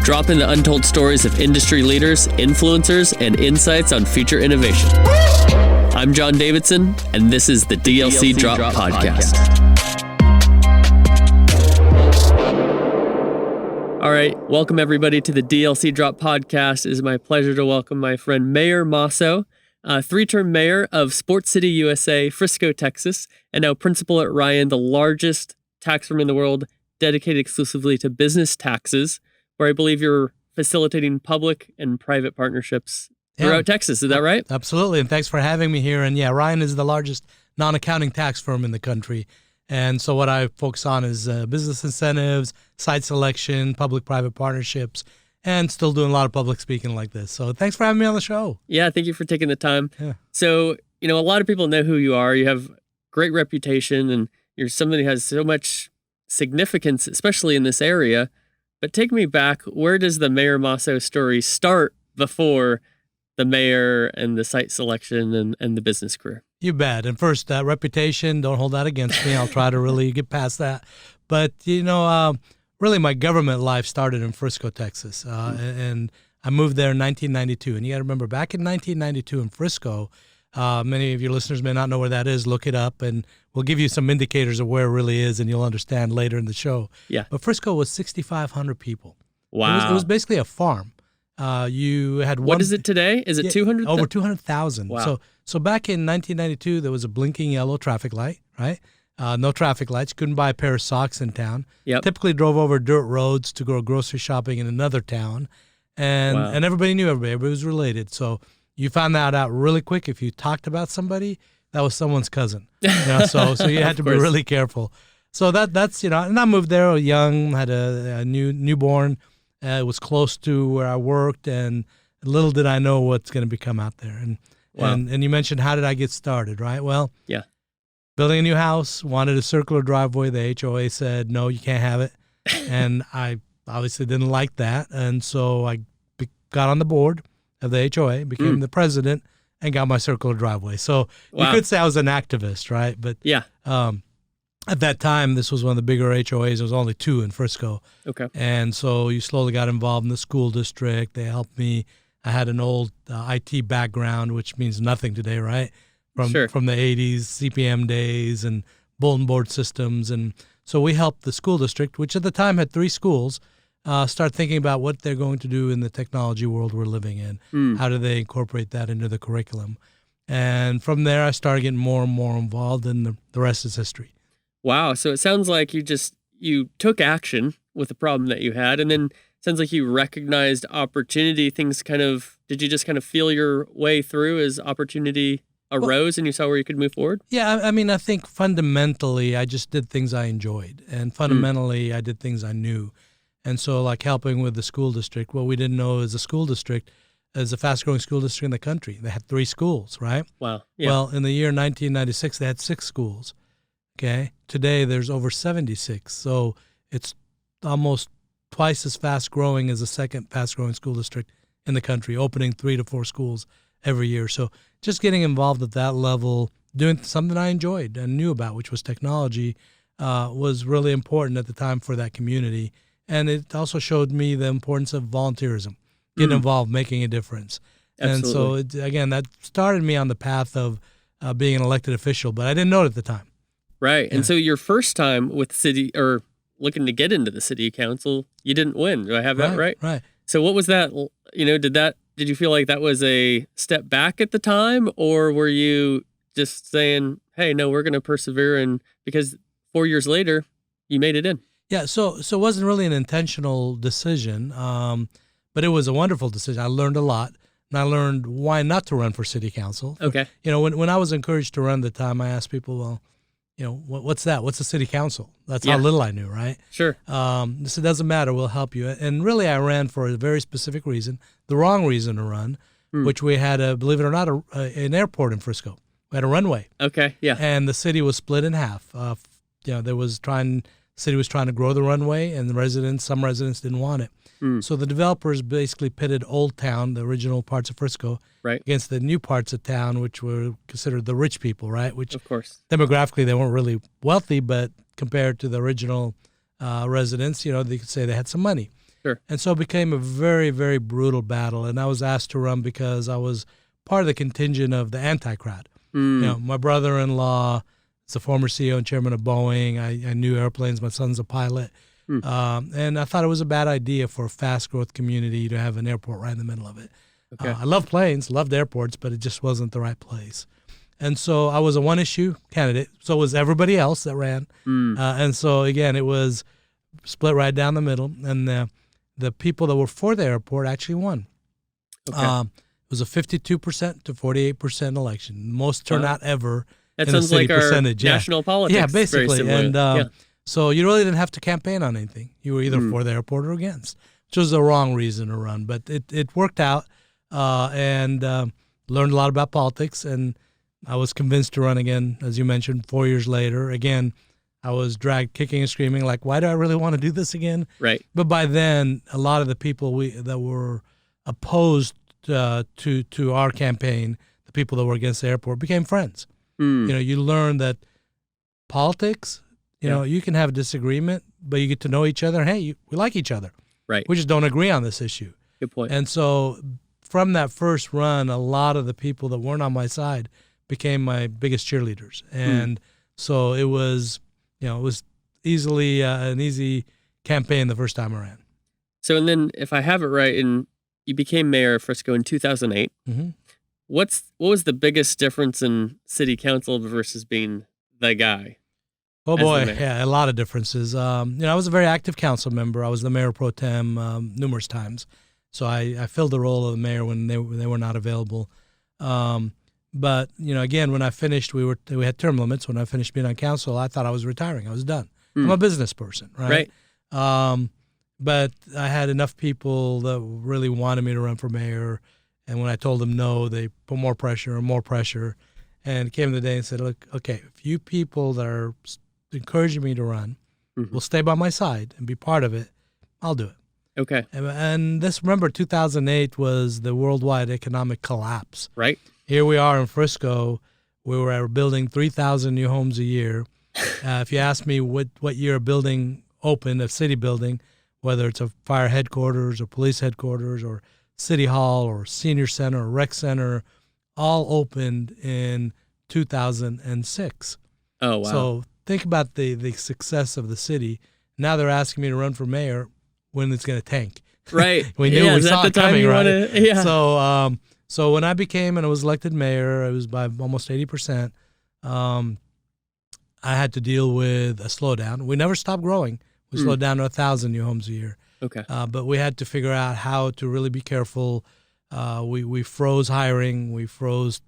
Drop in the untold stories of industry leaders, influencers, and insights on future innovation. I'm John Davidson, and this is the DLC Drop Podcast. All right, welcome everybody to the DLC Drop Podcast. It is my pleasure to welcome my friend Mayor Maso, three-term mayor of Sports City, USA, Frisco, Texas, and now principal at Ryan, the largest tax firm in the world dedicated exclusively to business taxes, where I believe you're facilitating public and private partnerships throughout Texas. Is that right? Absolutely. And thanks for having me here. And yeah, Ryan is the largest non-accounting tax firm in the country. And so what I focus on is business incentives, site selection, public-private partnerships, and still doing a lot of public speaking like this. So thanks for having me on the show. Yeah, thank you for taking the time. Yeah. So, a lot of people know who you are. You have great reputation, and you're somebody who has so much significance, especially in this area. But take me back, where does the Mayor Maso story start before the mayor and the site selection and the business career? You bet. And first, reputation, don't hold that against me. I'll try to really get past that. But, really my government life started in Frisco, Texas. And I moved there in 1992. And you got to remember, back in 1992 in Frisco, many of your listeners may not know where that is. Look it up, and we'll give you some indicators of where it really is, and you'll understand later in the show. Yeah. But Frisco was 6,500 people. Wow. It was basically a farm. You had one. What is it today? Is it 200? Over 200,000. Wow. So back in 1992, there was a blinking yellow traffic light, right? No traffic lights. Couldn't buy a pair of socks in town. Yep. Typically drove over dirt roads to go grocery shopping in another town. And everybody knew everybody. Everybody was related. So you found that out really quick. If you talked about somebody, that was someone's cousin. So you had to be really careful. So that's and I moved there young, had a newborn. It was close to where I worked, and little did I know what's going to become out there. And you mentioned, how did I get started, right? Well, yeah. Building a new house, wanted a circular driveway. The HOA said, no, you can't have it. And I obviously didn't like that. And so I got on the board of the HOA, became the president, and got my circular driveway. So you could say I was an activist, right? But yeah. At that time, this was one of the bigger HOAs. There was only two in Frisco. Okay. And so you slowly got involved in the school district. They helped me. I had an old IT background, which means nothing today, right? From the 80s, CPM days and bulletin board systems. And so we helped the school district, which at the time had 3 schools, start thinking about what they're going to do in the technology world we're living in. How do they incorporate that into the curriculum? And from there, I started getting more and more involved, and the rest is history. Wow. So it sounds like you took action with the problem that you had, and then it sounds like you recognized opportunity. Did you just kind of feel your way through as opportunity arose and you saw where you could move forward? Yeah. I mean, I think fundamentally I just did things I enjoyed, and fundamentally I did things I knew. And so like helping with the school district, what we didn't know is the school district is the fast growing school district in the country. They had 3 schools, right? Wow. Yeah. Well, in the year 1996, they had 6 schools. Okay. Today, there's over 76. So it's almost twice as fast growing as the second fast growing school district in the country, opening 3 to 4 schools every year. So just getting involved at that level, doing something I enjoyed and knew about, which was technology, was really important at the time for that community. And it also showed me the importance of volunteerism, getting involved, making a difference. Absolutely. And so, again, that started me on the path of being an elected official, but I didn't know it at the time. Right. Yeah. And so your first time with city, or looking to get into the city council, you didn't win. Do I have that right? Right. So what was that, did you feel like that was a step back at the time, or were you just saying, hey, no, we're going to persevere, and because 4 years later you made it in? Yeah. So it wasn't really an intentional decision, but it was a wonderful decision. I learned a lot, and I learned why not to run for city council. Okay. When I was encouraged to run at the time, I asked people, well, what's that? What's the city council? That's how little I knew, right? Sure. This it doesn't matter. We'll help you. And really, I ran for a very specific reason, the wrong reason to run, which we had, believe it or not, an airport in Frisco. We had a runway. Okay. Yeah. And the city was split in half. The city was trying to grow the runway, and some residents didn't want it. So the developers basically pitted Old Town, the original parts of Frisco, against the new parts of town, which were considered the rich people, right? Which, of course, demographically they weren't really wealthy, but compared to the original residents, they could say they had some money. Sure. And so it became a very, very brutal battle. And I was asked to run because I was part of the contingent of the anti-crowd. My brother-in-law is the former CEO and chairman of Boeing. I knew airplanes. My son's a pilot. And I thought it was a bad idea for a fast-growth community to have an airport right in the middle of it. Okay. I love planes, loved airports, but it just wasn't the right place. And so I was a one-issue candidate. So was everybody else that ran. And so, again, it was split right down the middle. And the people that were for the airport actually won. Okay. It was a 52% to 48% election, most turnout ever. That in the sounds city like our percentage. national politics. Yeah, Very basically. similar. And so you really didn't have to campaign on anything. You were either for the airport or against, which was the wrong reason to run. But it worked out, and learned a lot about politics. And I was convinced to run again, as you mentioned, 4 years later. Again, I was dragged kicking and screaming, like, why do I really want to do this again? Right. But by then, a lot of the people that were opposed to our campaign, the people that were against the airport, became friends. You learn that politics, you can have a disagreement, but you get to know each other. Hey, we like each other. Right. We just don't agree on this issue. Good point. And so from that first run, a lot of the people that weren't on my side became my biggest cheerleaders. And so it was, it was easily an easy campaign the first time I ran. So, and then if I have it right, and you became mayor of Frisco in 2008, what was the biggest difference in city council versus being the guy? Oh boy, yeah, a lot of differences. I was a very active council member. I was the mayor pro tem numerous times, so I filled the role of the mayor when they were not available. But again, when I finished, we had term limits. When I finished being on council, I thought I was retiring. I was done. I'm a business person, right? But I had enough people that really wanted me to run for mayor. And when I told them no, they put more pressure and more pressure. And it came to the day and said, look, okay, if you people that are encouraging me to run will stay by my side and be part of it, I'll do it. Okay. And remember, 2008 was the worldwide economic collapse. Right. Here we are in Frisco. We were building 3,000 new homes a year. If you ask me what year a building opened, a city building, whether it's a fire headquarters or police headquarters or city hall or senior center or rec center, all opened in 2006. Oh, wow. So think about the success of the city. Now they're asking me to run for mayor when it's going to tank. Right. We knew we saw it coming, right? Yeah. So when I became and I was elected mayor, it was by almost 80%. I had to deal with a slowdown. We never stopped growing. We slowed down to 1,000 new homes a year. Okay. But we had to figure out how to really be careful. We froze hiring. We froze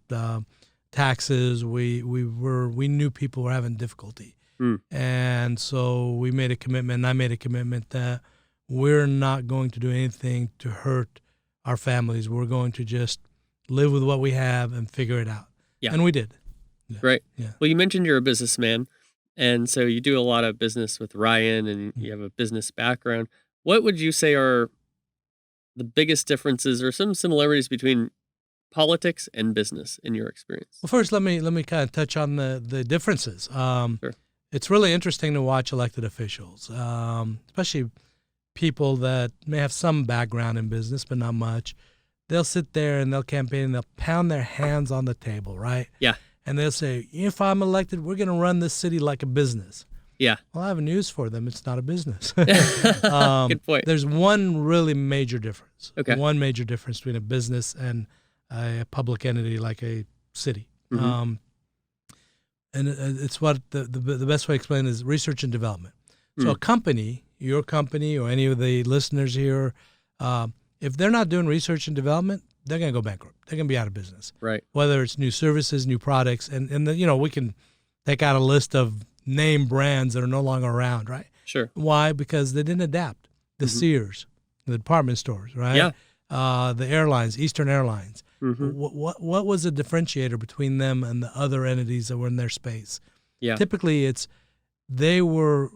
taxes. We knew people were having difficulty, and so we made a commitment. And I made a commitment that we're not going to do anything to hurt our families. We're going to just live with what we have and figure it out. Yeah. And we did. Yeah. Right. Yeah. Well, you mentioned you're a businessman, and so you do a lot of business with Ryan, and you have a business background. What would you say are the biggest differences or some similarities between politics and business in your experience? Well, first, let me kind of touch on the differences. Sure. It's really interesting to watch elected officials, especially people that may have some background in business, but not much. They'll sit there and they'll campaign and they'll pound their hands on the table, right? Yeah. And they'll say, if I'm elected, we're going to run this city like a business. Yeah. Well, I have news for them. It's not a business. Good point. There's one really major difference. Okay. One major difference between a business and a public entity like a city. And it's what the best way to explain is research and development. So a company, your company or any of the listeners here, if they're not doing research and development, they're going to go bankrupt. They're going to be out of business. Right. Whether it's new services, new products, and we can take out a list of name brands that are no longer around, right? Sure. Why? Because they didn't adapt. The Sears, the department stores, right? Yeah. The airlines, Eastern Airlines. Mm-hmm. What was the differentiator between them and the other entities that were in their space? Yeah. Typically, they were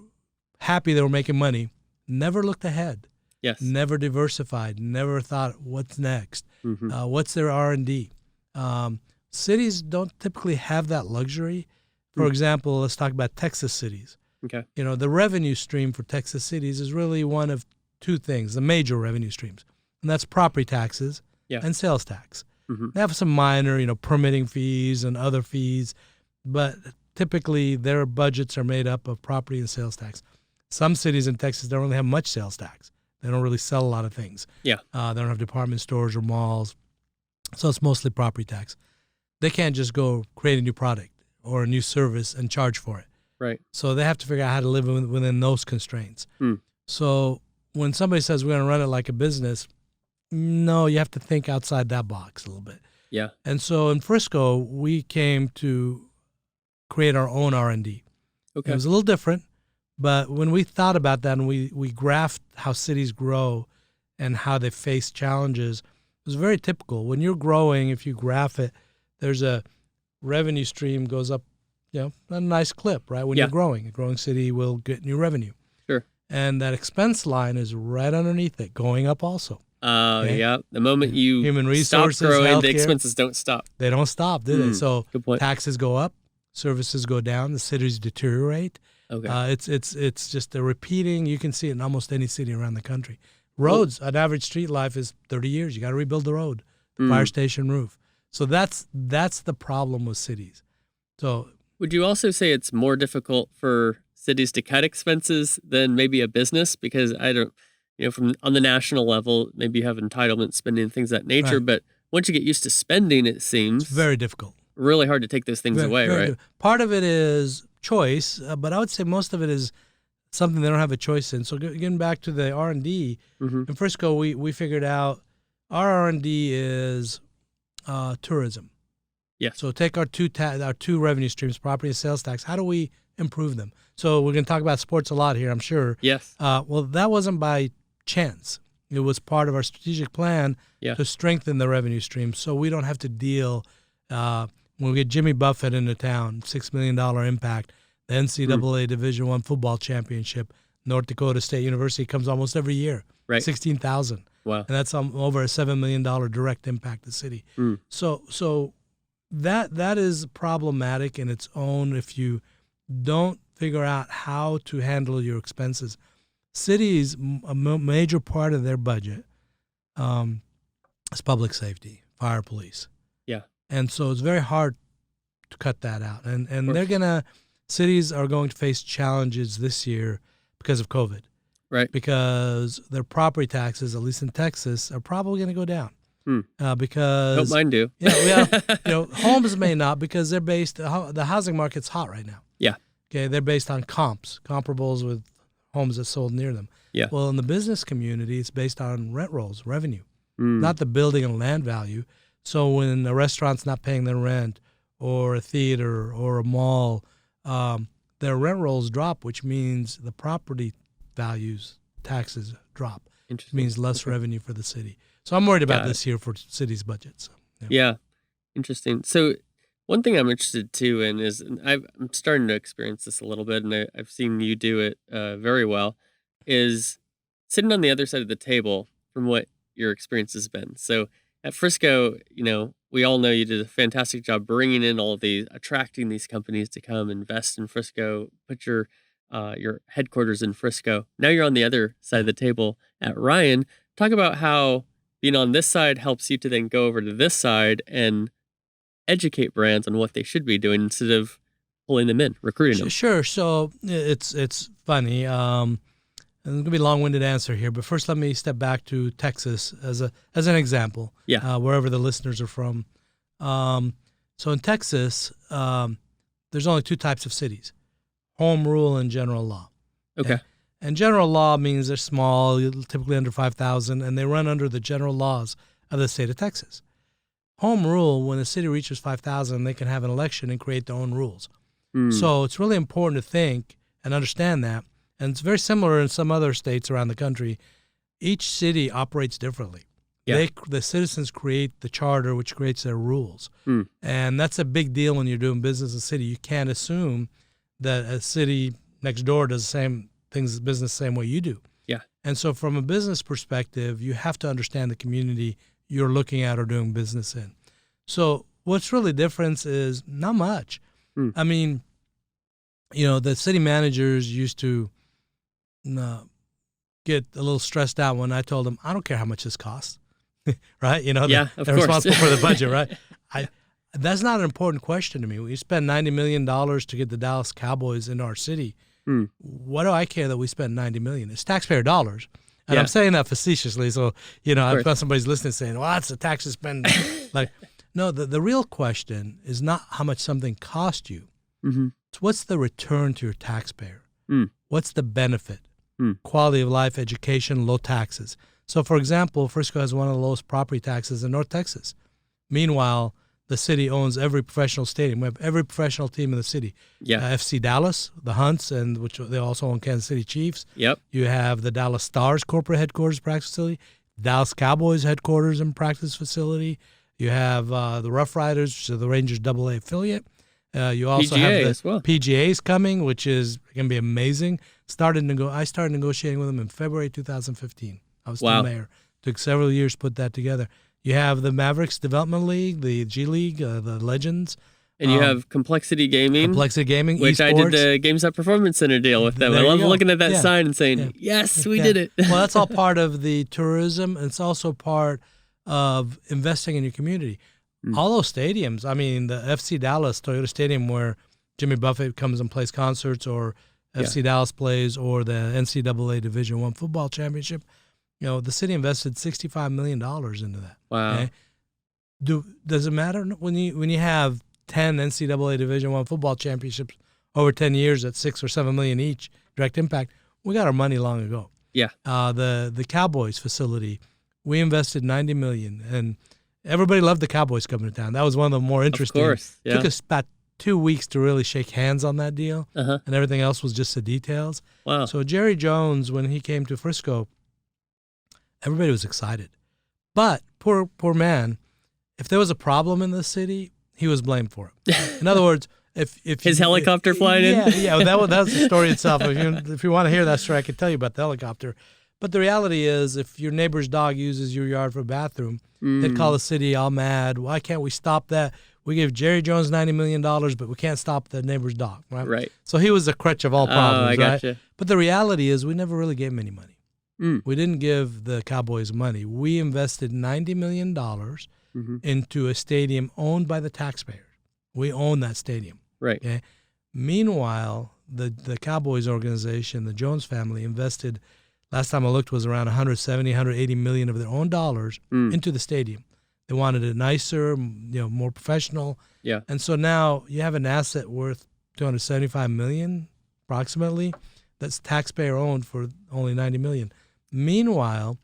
happy they were making money, never looked ahead. Yes. Never diversified, never thought what's next, what's their R&D. Cities don't typically have that luxury. For example, let's talk about Texas cities. Okay. The revenue stream for Texas cities is really one of two things, the major revenue streams, and that's property taxes and sales tax. Mm-hmm. They have some minor, permitting fees and other fees, but typically their budgets are made up of property and sales tax. Some cities in Texas don't really have much sales tax. They don't really sell a lot of things. Yeah. They don't have department stores or malls, so it's mostly property tax. They can't just go create a new product or a new service and charge for it. Right. So they have to figure out how to live within those constraints. So when somebody says we're going to run it like a business, no, you have to think outside that box a little bit. Yeah. And so in Frisco, we came to create our own R&D. Okay. It was a little different, but when we thought about that and we graphed how cities grow and how they face challenges, it was very typical. When you're growing, if you graph it, there's a revenue stream goes up, a nice clip, right? When you're growing, a growing city will get new revenue. Sure. And that expense line is right underneath it, going up also. Yeah. The moment you Human resources, stop growing, healthcare, the expenses don't stop. They don't stop, do they? So good point. Taxes go up, services go down, the cities deteriorate. Okay. It's just a repeating. You can see it in almost any city around the country. Roads, an average street life is 30 years. You got to rebuild the road, fire station roof. So that's the problem with cities. So would you also say it's more difficult for cities to cut expenses than maybe a business? Because I don't, from on the national level, maybe you have entitlement spending, things of that nature. Right. But once you get used to spending, it seems it's very difficult. Really hard to take those things away, right? Part of it is choice, but I would say most of it is something they don't have a choice in. So getting back to the R&D, in Frisco, we figured out our R&D is tourism. Yeah. So take our two revenue streams, property and sales tax. How do we improve them? So we're going to talk about sports a lot here, I'm sure. Yes. Well, that wasn't by chance. It was part of our strategic plan to strengthen the revenue stream, so we don't have to deal. When we get Jimmy Buffett into town, $6 million impact. The NCAA Division I football championship, North Dakota State University comes almost every year. Right. 16,000. Wow. And that's over a $7 million direct impact to the city. So that is problematic in its own if you don't figure out how to handle your expenses. Cities, a major part of their budget is public safety, fire, police. Yeah. And so it's very hard to cut that out. And cities are going to face challenges this year because of COVID. Right. Because their property taxes, at least in Texas, are probably going to go down. Because hope mine do. Homes may not because they're based. The housing market's hot right now. Yeah. Okay, they're based on comparables with homes that sold near them. Yeah. Well, in the business community, it's based on rent rolls, revenue, not the building and land value. So when a restaurant's not paying their rent, or a theater or a mall, their rent rolls drop, which means the property values, taxes drop. It means less revenue for the city. So I'm worried about this year for cities' budgets. Yeah. Interesting. So one thing I'm interested too in is, and I'm starting to experience this a little bit, and I've seen you do it very well, is sitting on the other side of the table from what your experience has been. So at Frisco, we all know you did a fantastic job bringing in all of these, attracting these companies to come invest in Frisco, put your headquarters in Frisco. Now you're on the other side of the table at Ryan. Talk about how being on this side helps you to then go over to this side and educate brands on what they should be doing instead of pulling them in, recruiting them. Sure. So it's funny. And it's going to be a long-winded answer here, but first let me step back to Texas as an example, wherever the listeners are from. So in Texas, there's only two types of cities, home rule and general law. Okay. And general law means they're small, typically under 5,000, and they run under the general laws of the state of Texas. Home rule, when a city reaches 5,000, they can have an election and create their own rules. So it's really important to think and understand that. And it's very similar in some other states around the country. Each city operates differently. Yeah. The citizens create the charter, which creates their rules. And that's a big deal when you're doing business in a city. You can't assume that a city next door does the same things, business the same way you do. Yeah. And so from a business perspective, you have to understand the community you're looking at or doing business in. So what's really different is not much. I mean, The city managers used to get a little stressed out when I told them, I don't care how much this costs, right? Yeah, of they're course. responsible for the budget, right? That's not an important question to me. We spend $90 million to get the Dallas Cowboys into our city. What do I care that we spend $90 million? It's taxpayer dollars. And I'm saying that facetiously. So, I've got somebody's listening saying, well, that's the taxes spend. No, the real question is not how much something costs you. It's what's the return to your taxpayer? What's the benefit? Quality of life, education, low taxes. So, for example, Frisco has one of the lowest property taxes in North Texas. Meanwhile, the city owns every professional stadium. We have every professional team in the city. FC Dallas, the Hunts, and which they also own Kansas City Chiefs. Yep. You have the Dallas Stars corporate headquarters practice facility, Dallas Cowboys headquarters and practice facility. You have the Rough Riders, which are the Rangers AA affiliate. You also PGA have the as well. PGA's coming, which is going to be amazing. I started negotiating with them in February 2015. I was still mayor. Took several years to put that together. You have the Mavericks Development League, the G League, the Legends. And you have Complexity Gaming. Which Esports. I did the GameStop Performance Center deal with them. I love looking at that sign and saying, yes, we did it. Well, that's all part of the tourism, and it's also part of investing in your community. All those stadiums, I mean, the FC Dallas Toyota Stadium where Jimmy Buffett comes and plays concerts, or FC Dallas plays, or the NCAA Division I football championship, the city invested $65 million into that. Wow. Okay? Does it matter when you have 10 NCAA Division I football championships over 10 years at $6 or $7 million each, direct impact? We got our money long ago. Yeah. The Cowboys facility, we invested $90 million, and everybody loved the Cowboys coming to town. That was one of the more interesting. Of course. Yeah. Took us about 2 weeks to really shake hands on that deal, and everything else was just the details. Wow. So Jerry Jones, when he came to Frisco, everybody was excited. But poor man, if there was a problem in the city, he was blamed for it. In other words, if his helicopter flying in? Yeah, that's the story itself. If you want to hear that story, I can tell you about the helicopter. But the reality is, if your neighbor's dog uses your yard for a bathroom, they'd call the city all mad. Why can't we stop that? We gave Jerry Jones $90 million, but we can't stop the neighbor's dog, right? Right. So he was the crutch of all problems, I gotcha. right? But the reality is, we never really gave him any money. We didn't give the Cowboys money. We invested $90 million into a stadium owned by the taxpayers. We own that stadium. Right. Okay. Meanwhile, the Cowboys organization, the Jones family, invested, last time I looked, was around $180 million of their own dollars into the stadium. They wanted it nicer, more professional. Yeah. And so now you have an asset worth $275 million, approximately, that's taxpayer owned for only $90 million. Meanwhile,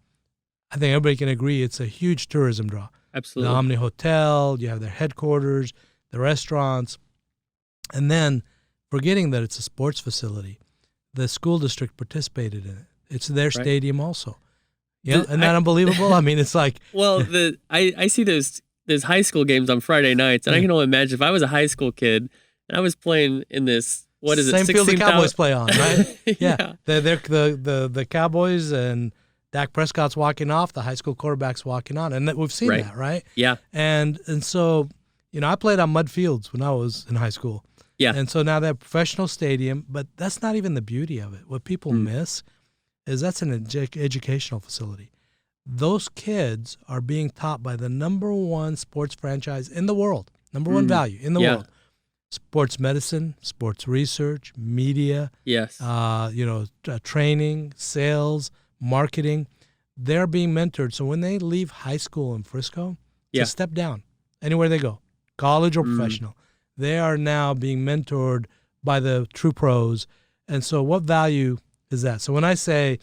I think everybody can agree it's a huge tourism draw. Absolutely. The Omni Hotel, you have their headquarters, the restaurants, and then forgetting that it's a sports facility, the school district participated in it. It's their stadium also. Yeah, isn't that unbelievable? I mean, it's like... Well, I see those high school games on Friday nights, and I can only imagine if I was a high school kid and I was playing in this, what is same it, field the Cowboys play on, right? Yeah. They're the Cowboys, and Dak Prescott's walking off, the high school quarterback's walking on, and we've seen that, right? Yeah. And so, I played on mud fields when I was in high school. Yeah. And so now they have a professional stadium, but that's not even the beauty of it. What people miss is that's an educational facility. Those kids are being taught by the number one sports franchise in the world, number one value in the world. Sports medicine, sports research, media, training, sales, marketing. They're being mentored. So when they leave high school in Frisco, it's a step down anywhere they go, college or professional. They are now being mentored by the true pros. And so what value is that? So when I say it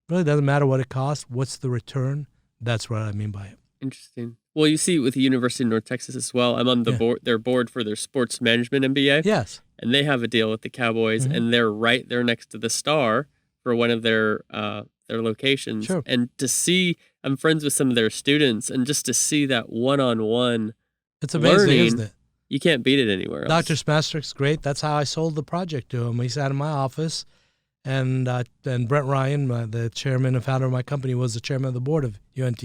really doesn't matter what it costs, what's the return? That's what I mean by it. Interesting. Well, you see with the University of North Texas as well, I'm on their board for their sports management MBA. Yes. And they have a deal with the Cowboys, and they're right there next to the Star for one of their locations. Sure. And to see, I'm friends with some of their students, and just to see that one-on-one it's amazing, learning, isn't it? You can't beat it anywhere else. Dr. Smastrick's great. That's how I sold the project to him. He sat in my office, and Brent Ryan, the chairman and founder of my company, was the chairman of the board of UNT.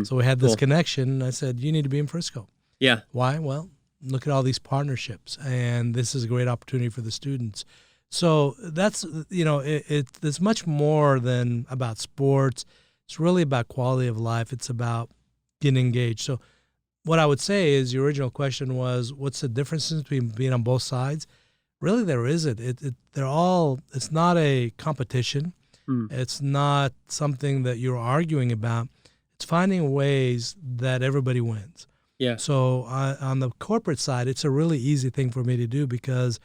So we had this connection. I said, you need to be in Frisco. Yeah. Why? Well, look at all these partnerships, and this is a great opportunity for the students. So that's, it's much more than about sports. It's really about quality of life. It's about getting engaged. So what I would say is, your original question was, what's the difference between being on both sides? Really, there isn't. It's not a competition. It's not something that you're arguing about. It's finding ways that everybody wins. Yeah. So on the corporate side, it's a really easy thing for me to do because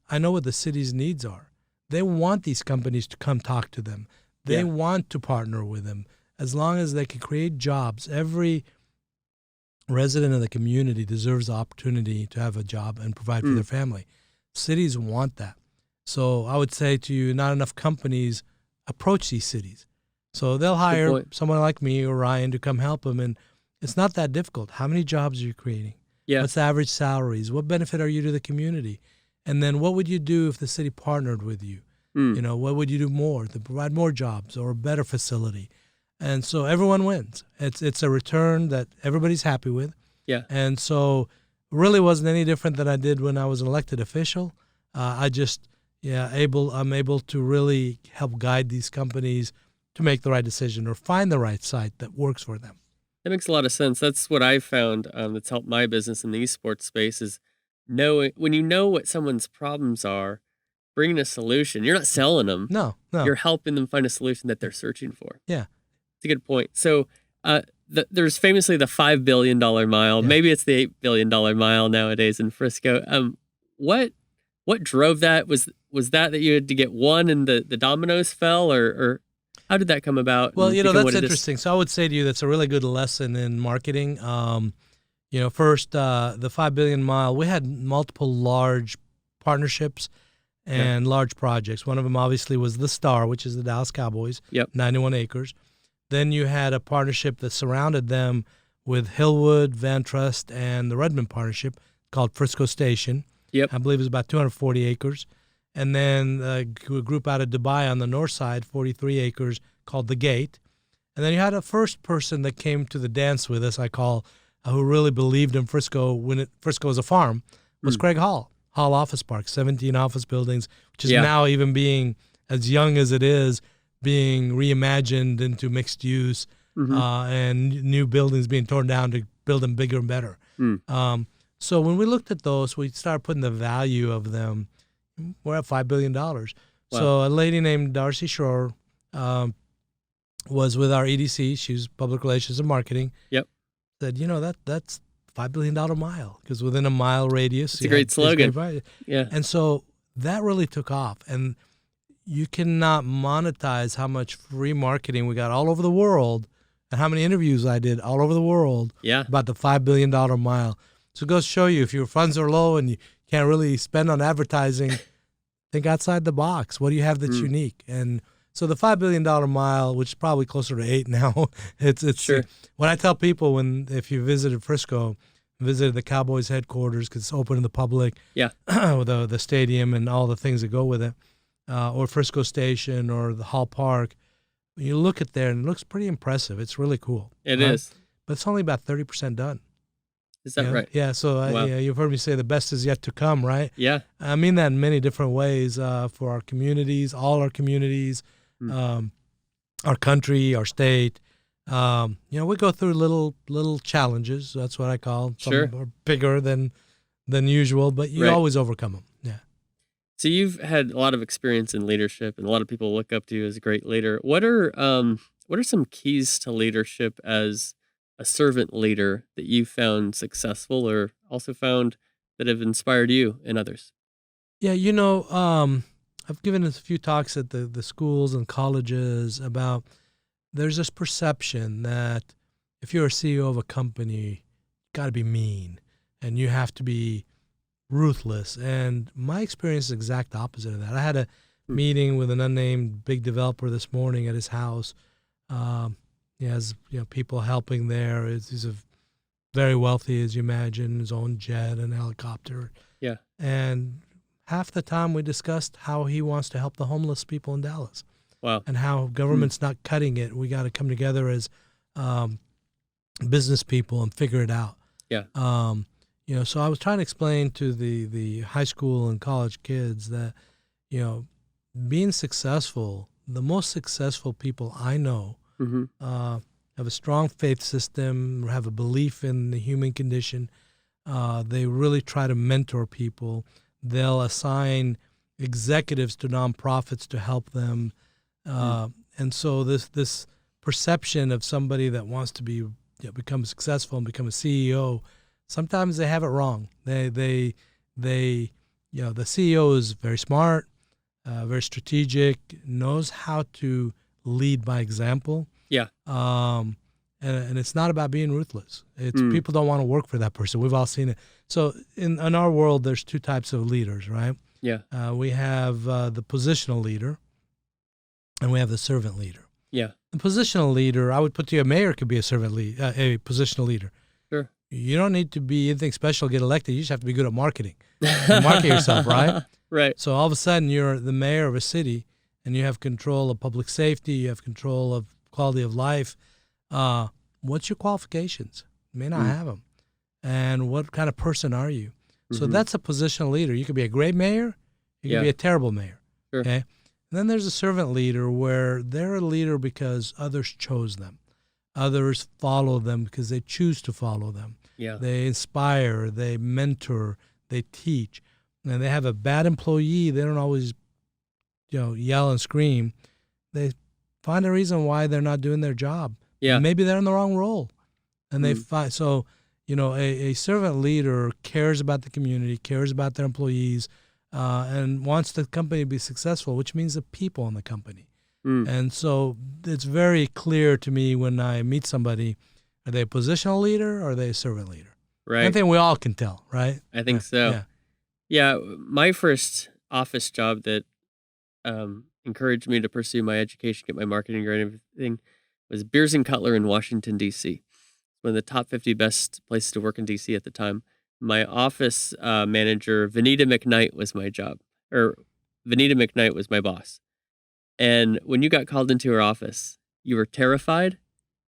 I know what the city's needs are. They want these companies to come talk to them. They want to partner with them. As long as they can create jobs, every resident of the community deserves the opportunity to have a job and provide for their family. Cities want that. So I would say to you, not enough companies approach these cities. So they'll hire someone like me or Ryan to come help them, and it's not that difficult. How many jobs are you creating? Yeah. What's the average salaries? What benefit are you to the community? And then what would you do if the city partnered with you? What would you do more to provide more jobs or a better facility? And so everyone wins. It's a return that everybody's happy with. Yeah. And so really wasn't any different than I did when I was an elected official. I'm able to really help guide these companies to make the right decision or find the right site that works for them. That makes a lot of sense. That's what I've found that's helped my business in the esports space is when you know what someone's problems are, bringing a solution. You're not selling them. No. You're helping them find a solution that they're searching for. Yeah. It's a good point. So there's famously the $5 billion mile. Yeah. Maybe it's the $8 billion mile nowadays in Frisco. What drove that? Was that you had to get one and the dominoes fell, or how did that come about? Well, that's interesting. So I would say to you, that's a really good lesson in marketing. First, the 5 billion mile, we had multiple large partnerships and large projects. One of them obviously was the Star, which is the Dallas Cowboys, 91 acres. Then you had a partnership that surrounded them with Hillwood, Van Trust, and the Redmond partnership called Frisco Station. Yep. I believe it was about 240 acres. And then a group out of Dubai on the north side, 43 acres, called The Gate. And then you had a first person that came to the dance with us, I call, who really believed in Frisco when Frisco was a farm, was Craig Hall Office Park, 17 office buildings, which is now even being, as young as it is, being reimagined into mixed use and new buildings being torn down to build them bigger and better. So when we looked at those, we started putting the value of them. We're at $5 billion. Wow. So a lady named Darcy Shore was with our EDC. She was public relations and marketing. Yep. Said, that's $5 billion mile, because within a mile radius. It's a great slogan. Yeah. And so that really took off. And you cannot monetize how much free marketing we got all over the world and how many interviews I did all over the world about the $5 billion mile. So it goes to show you, if your funds are low and you can't really spend on advertising, think outside the box. What do you have that's unique? And so the $5 billion mile, which is probably closer to 8 now, it's sure. When I tell people, if you visited Frisco, visited the Cowboys headquarters, because it's open to the public, with the stadium and all the things that go with it, or Frisco Station or the Hall Park, when you look at there, and it looks pretty impressive. It's really cool. It is. But it's only about 30% done. Is that right? Yeah, so wow. You've heard me say the best is yet to come, right? Yeah. I mean that in many different ways for our communities, all our communities, our country, our state. We go through little challenges. That's what I call. Some are bigger than usual, but you always overcome them. Yeah. So you've had a lot of experience in leadership, and a lot of people look up to you as a great leader. What are some keys to leadership as a servant leader that you found successful, or also found that have inspired you and others? Yeah, I've given a few talks at the schools and colleges about there's this perception that if you're a CEO of a company, you got to be mean and you have to be ruthless. And my experience is the exact opposite of that. I had a meeting with an unnamed big developer this morning at his house. He has people helping there. He's a very wealthy, as you imagine, his own jet and helicopter. Yeah. And half the time we discussed how he wants to help the homeless people in Dallas. Wow. And how government's not cutting it. We got to come together as business people and figure it out. Yeah. So I was trying to explain to the high school and college kids that, being successful, the most successful people I know Mm-hmm. have a strong faith system, have a belief in the human condition. They really try to mentor people. They'll assign executives to nonprofits to help them. And so this perception of somebody that wants to become successful and become a CEO, sometimes they have it wrong. The CEO is very smart, very strategic, knows how to lead by example. Yeah. And it's not about being ruthless. It's people don't want to work for that person. We've all seen it. So in our world, there's two types of leaders, right? Yeah. We have the positional leader, and we have the servant leader. Yeah. The positional leader, I would put to you, a mayor could be a positional leader. Sure. You don't need to be anything special to get elected. You just have to be good at marketing. You market yourself, right? Right. So all of a sudden, you're the mayor of a city, and you have control of public safety. You have control of quality of life. What's your qualifications? You may not have them. And what kind of person are you? So that's a positional leader. You could be a great mayor. You could be a terrible mayor. Sure. Okay. And then there's a servant leader where they're a leader because others chose them. Others follow them because they choose to follow them. Yeah. They inspire, they mentor, they teach. And they have a bad employee. They don't always, yell and scream. They find a reason why they're not doing their job. Yeah. Maybe they're in the wrong role. And they find, so, a servant leader cares about the community, cares about their employees, and wants the company to be successful, which means the people in the company. And so it's very clear to me when I meet somebody, are they a positional leader or are they a servant leader? Right. I think we all can tell, right? I think so. Yeah. My first office job that encouraged me to pursue my education, get my marketing degree and everything, was Beers and Cutler in Washington, D.C. One of the top 50 best places to work in D.C. at the time. My office manager, Vanita McKnight, was my boss. And when you got called into her office, you were terrified,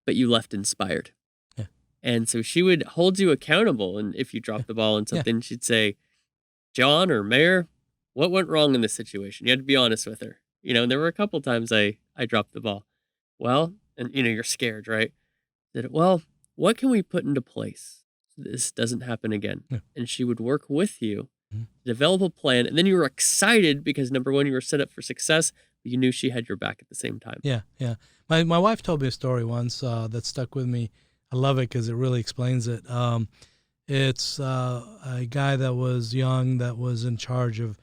but you left inspired. Yeah. And so she would hold you accountable. And if you dropped the ball on something, she'd say, John or Mayor, what went wrong in this situation? You had to be honest with her. And there were a couple times I dropped the ball. Well, and you're scared, right? Well, what can we put into place so this doesn't happen again? Yeah. And she would work with you, develop a plan, and then you were excited because number one, you were set up for success, but you knew she had your back at the same time. Yeah. My wife told me a story once that stuck with me. I love it because it really explains it. It's a guy that was young, that was in charge of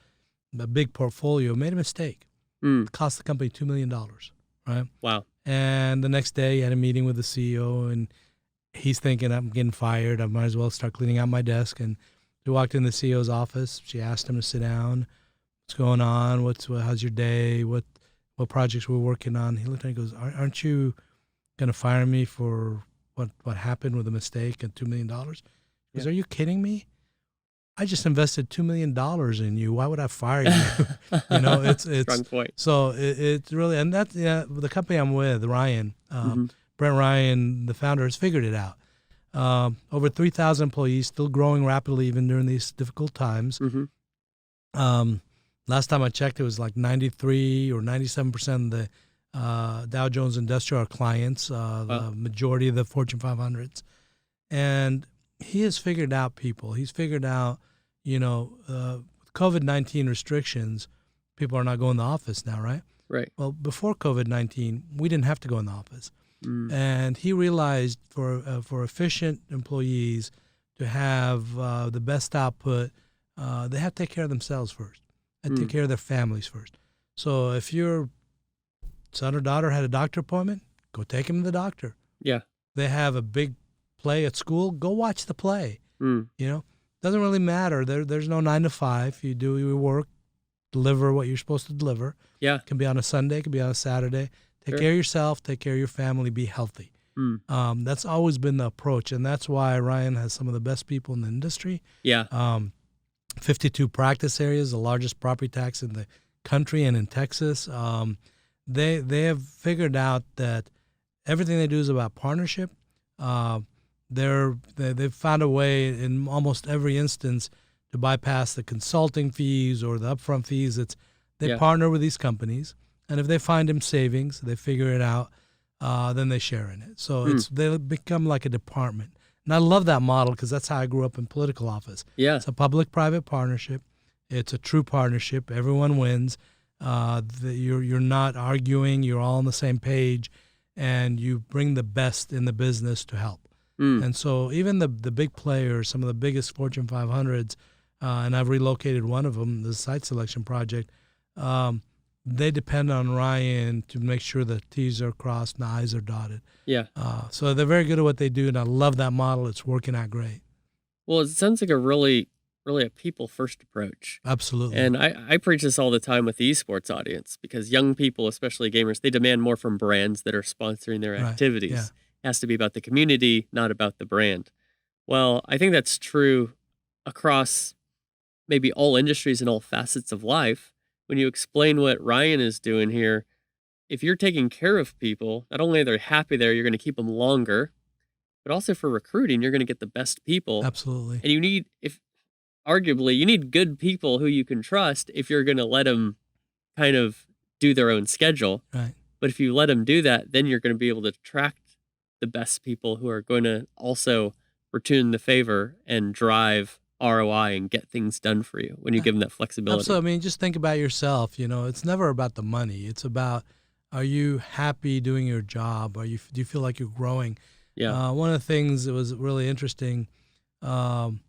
a big portfolio, made a mistake. It cost the company $2 million, right? Wow. And the next day, he had a meeting with the CEO, and he's thinking, I'm getting fired. I might as well start cleaning out my desk. And he walked in the CEO's office. She asked him to sit down. What's going on? How's your day? What projects we're working on? He looked at me and goes, aren't you going to fire me for what happened with a mistake and $2 million? He goes, are you kidding me? I just invested $2 million in you. Why would I fire you? It's strong point. So it's really, and that's the company I'm with, Ryan, Brent Ryan, the founder, has figured it out. Over 3,000 employees, still growing rapidly even during these difficult times. Last time I checked, it was like 93 or 97% of the Dow Jones Industrial are clients, the majority of the Fortune 500s. And he has figured out people. He's figured out, COVID-19 restrictions, people are not going to the office now, right? Right. Well, before COVID-19, we didn't have to go in the office. And he realized for efficient employees to have the best output, they have to take care of themselves first and take care of their families first. So if your son or daughter had a doctor appointment, go take him to the doctor. Yeah. They have a big play at school, go watch the play. Doesn't really matter. There's no 9 to 5. You do your work, deliver what you're supposed to deliver. Yeah. It can be on a Sunday, it can be on a Saturday. Take care of yourself, take care of your family, be healthy. That's always been the approach, and that's why Ryan has some of the best people in the industry. Yeah. 52 practice areas, the largest property tax in the country and in Texas. They have figured out that everything they do is about partnership. they've found a way in almost every instance to bypass the consulting fees or the upfront fees. They partner with these companies, and if they find them savings, they figure it out, then they share in it. So they become like a department. And I love that model because that's how I grew up in political office. Yeah. It's a public-private partnership. It's a true partnership. Everyone wins. You're not arguing. You're all on the same page, and you bring the best in the business to help. And so even the big players, some of the biggest Fortune 500s, and I've relocated one of them, the site selection project, they depend on Ryan to make sure the T's are crossed and the I's are dotted. Yeah. So they're very good at what they do, and I love that model. It's working out great. Well, it sounds like a really a people-first approach. Absolutely. And I preach this all the time with the esports audience because young people, especially gamers, they demand more from brands that are sponsoring their activities. Yeah. It has to be about the community, not about the brand. Well, I think that's true across maybe all industries and all facets of life. When you explain what Ryan is doing here, if you're taking care of people, not only are they happy there, you're going to keep them longer, but also for recruiting, you're going to get the best people. Absolutely. And you need, arguably, you need good people who you can trust if you're going to let them kind of do their own schedule. Right. But if you let them do that, then you're going to be able to attract the best people who are going to also return the favor and drive ROI and get things done for you when you give them that flexibility. Absolutely. I mean, just think about yourself. It's never about the money. It's about, are you happy doing your job? Do you feel like you're growing? Yeah. One of the things that was really interesting, one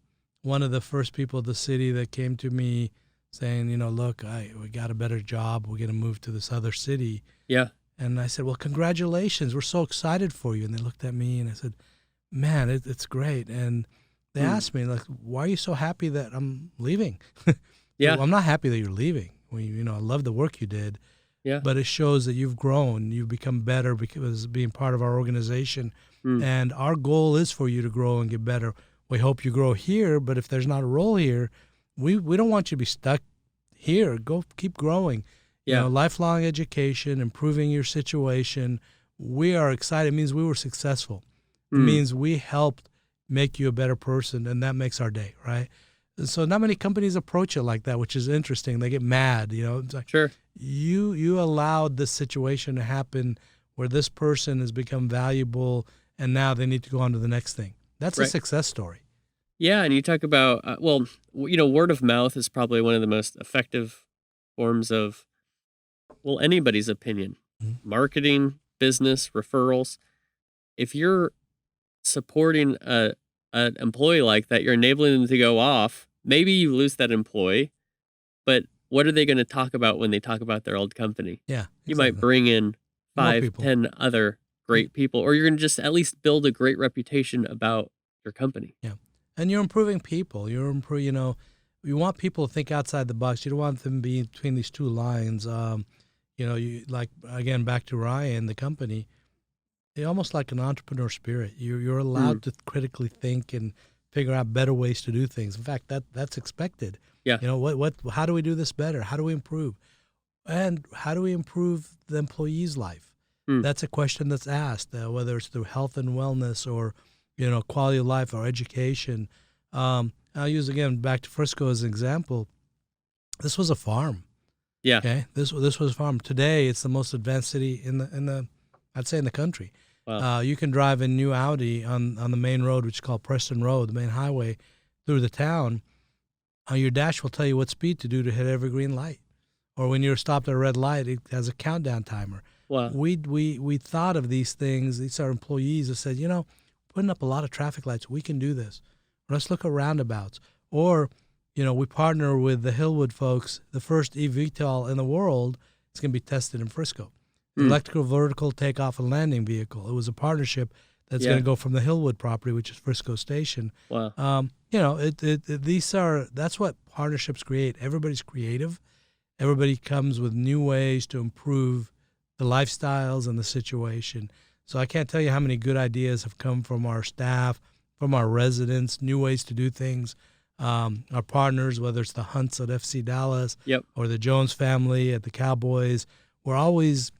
of the first people at the city that came to me saying, look, we got a better job. We're going to move to this other city. Yeah. And I said, well, congratulations. We're so excited for you. And they looked at me and I said, man, it's great. And they asked me, like, why are you so happy that I'm leaving? Yeah. Well, I'm not happy that you're leaving. I love the work you did. Yeah. But it shows that you've grown. You've become better because being part of our organization. And our goal is for you to grow and get better. We hope you grow here, but if there's not a role here, we don't want you to be stuck here. Go keep growing. Yeah. Lifelong education, improving your situation. We are excited. It means we were successful. It means we helped make you a better person, and that makes our day, right? And so not many companies approach it like that, which is interesting. They get mad, It's like, sure. You allowed this situation to happen where this person has become valuable, and now they need to go on to the next thing. That's a success story. Yeah, and you talk about, word of mouth is probably one of the most effective forms of, anybody's opinion. Marketing, business, referrals. If you're supporting an employee like that, you're enabling them to go off. Maybe you lose that employee, but what are they going to talk about when they talk about their old company? Yeah, exactly. You might bring in 5, 10 other great people, or you're going to just at least build a great reputation about your company. Yeah, and you're improving people. You want people to think outside the box. You don't want them to be between these two lines. Again, back to Ryan, the company. They're almost like an entrepreneur spirit. You're allowed to critically think and figure out better ways to do things. In fact, that's expected. Yeah. How do we do this better? How do we improve? And how do we improve the employee's life? That's a question that's asked, whether it's through health and wellness or, quality of life or education. I'll use, again, back to Frisco as an example. This was a farm. Yeah. Okay. This was a farm. Today, it's the most advanced city in the I'd say in the country. Wow. You can drive a new Audi on the main road, which is called Preston Road, the main highway, through the town. Your dash will tell you what speed to do to hit every green light. Or when you're stopped at a red light, it has a countdown timer. Wow. We thought of these things. These are employees that said, putting up a lot of traffic lights, we can do this. Let's look at roundabouts. Or, we partner with the Hillwood folks. The first eVTOL in the world is going to be tested in Frisco. Electrical vertical takeoff and landing vehicle. It was a partnership that's going to go from the Hillwood property, which is Frisco Station. Wow. That's what partnerships create. Everybody's creative. Everybody comes with new ways to improve the lifestyles and the situation. So I can't tell you how many good ideas have come from our staff, from our residents, new ways to do things. Our partners, whether it's the Hunts at FC Dallas or the Jones family at the Cowboys, we're always,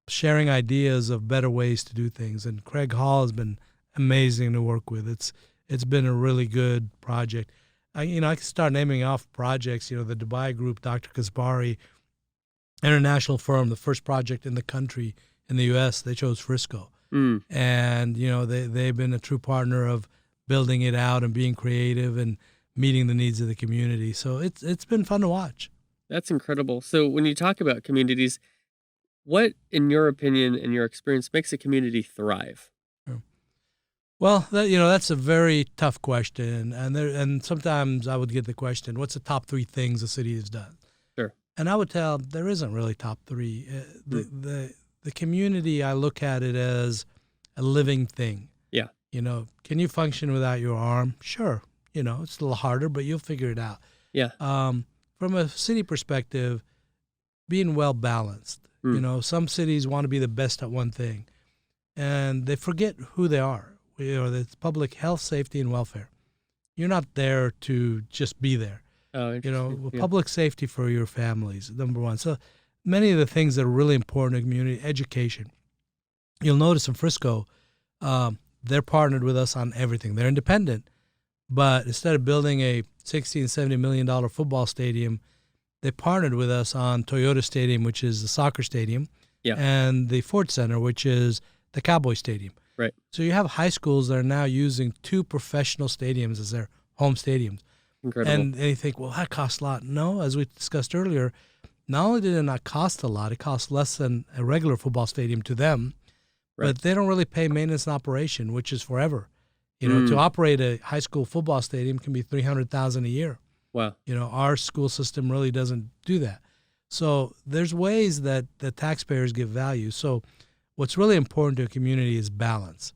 sharing ideas of better ways to do things. And Craig Hall has been amazing to work with. It's been a really good project. I can start naming off projects. The Dubai group, Dr. Kaspari, international firm, the first project in the country in the U.S. They chose Frisco, and they've been a true partner of building it out and being creative and meeting the needs of the community. So it's been fun to watch. That's incredible. So when you talk about communities, what, in your opinion and your experience, makes a community thrive? Well, that's a very tough question, and sometimes I would get the question, "What's the top 3 things the city has done?" Sure. And I would tell there isn't really top 3. The community, I look at it as a living thing. Yeah. Can you function without your arm? Sure. It's a little harder, but you'll figure it out. Yeah. From a city perspective, being well balanced. Some cities want to be the best at one thing, and they forget who they are. It's public health, safety, and welfare. You're not there to just be there. Oh, interesting. Public safety for your families, number one. So many of the things that are really important in the community, education. You'll notice in Frisco, they're partnered with us on everything. They're independent, but instead of building a $60 and $70 million football stadium, they partnered with us on Toyota Stadium, which is the soccer stadium, and the Ford Center, which is the Cowboy Stadium. Right. So you have high schools that are now using 2 professional stadiums as their home stadiums. Incredible. And they think, well, that costs a lot. No, as we discussed earlier, not only did it not cost a lot, it costs less than a regular football stadium to them, but they don't really pay maintenance and operation, which is forever. To operate a high school football stadium can be $300,000 a year. Wow. Our school system really doesn't do that. So there's ways that the taxpayers give value. So what's really important to a community is balance.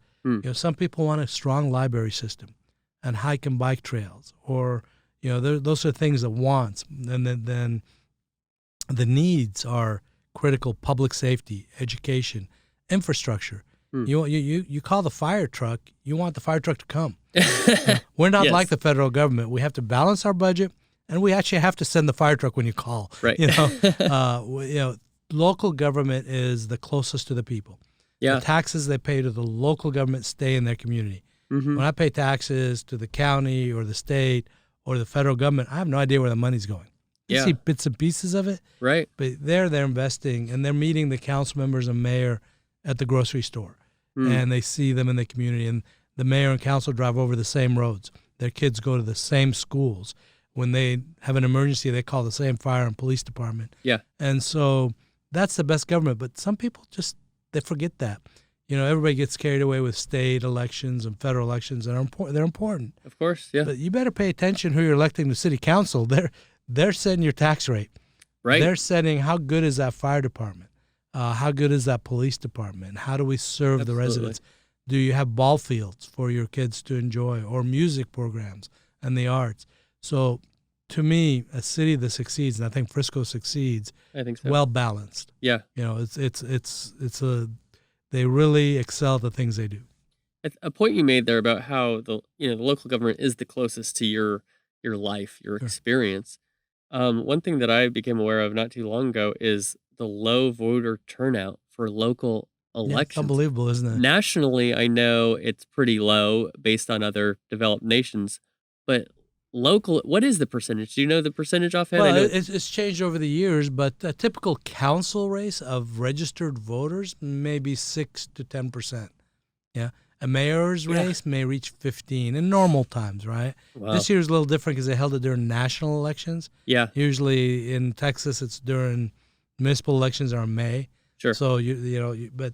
Some people want a strong library system and hike and bike trails, or those are things that wants. And then the needs are critical: public safety, education, infrastructure. You call the fire truck. You want the fire truck to come. We're not like the federal government. We have to balance our budget, and we actually have to send the fire truck when you call. Right. Local government is the closest to the people. Yeah. The taxes they pay to the local government stay in their community. When I pay taxes to the county or the state or the federal government, I have no idea where the money's going. You see bits and pieces of it, right? But they're investing, and they're meeting the council members and mayor at the grocery store, and they see them in the community. And the mayor and council drive over the same roads. Their kids go to the same schools. When they have an emergency, they call the same fire and police department. Yeah. And so that's the best government. But some people they forget that. Everybody gets carried away with state elections and federal elections, and they're important. Of course, yeah. But you better pay attention who you're electing to city council. They're setting your tax rate. Right. They're setting how good is that fire department, how good is that police department, how do we serve the residents. Do you have ball fields for your kids to enjoy, or music programs and the arts? So, to me, a city that succeeds, and I think Frisco succeeds, I think so. well balanced. Yeah. They really excel at the things they do. A point you made there about how the local government is the closest to your life, your experience. One thing that I became aware of not too long ago is the low voter turnout for local elections. Yeah, it's unbelievable, isn't it? Nationally, I know it's pretty low based on other developed nations, but local, what is the percentage? Do you know the percentage offhand? Well, it's changed over the years, but a typical council race of registered voters may be 6 to 10%. Yeah. A mayor's race may reach 15 in normal times, right? Wow. This year's a little different because they held it during national elections. Yeah. Usually in Texas, it's during municipal elections are in May. Sure. So, but